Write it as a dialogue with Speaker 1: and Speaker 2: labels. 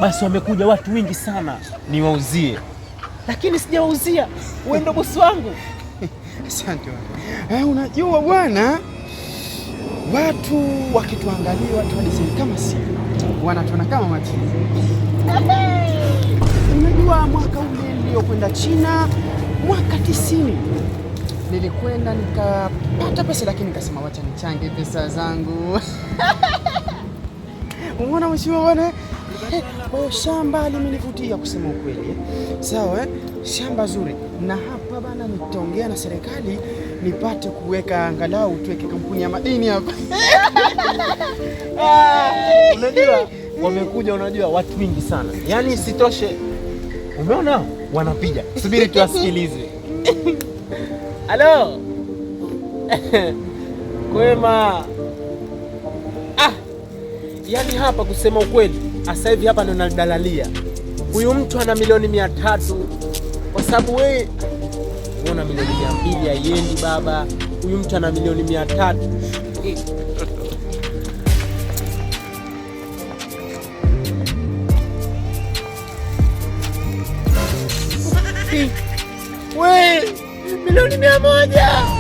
Speaker 1: basi wamekuja watu wengi sana niwauzie, lakini sijawauzia. Wewe ndo bosi wangu.
Speaker 2: Asante bwana. Unajua bwana, watu wakituangalia watu wadisini kama si wanatuona kama machizi. Unajua mwaka ule niliokwenda China mwaka 90 nilikwenda nikapata pesa, lakini nikasema wacha nichange pesa zangu. Umeona mheshimiwa bwana? Kwa shamba limenivutia kusema ukweli. Sawa, shamba zuri. Na hapa bana nitaongea na serikali nipate kuweka angalau tuweke kampuni ya madini hapa.
Speaker 1: Unajua wamekuja, unajua watu wengi sana. Yaani sitoshe. Umeona wanapiga. Subiri tuwasikilize. Halo. Kwema. Yaani hapa kusema ukweli, sasa hivi hapa ndo nadalalia. Huyu mtu ana milioni 300 kwa sababu wewe una milioni 200 haiendi baba. Huyu mtu ana milioni 300. Wewe milioni 100.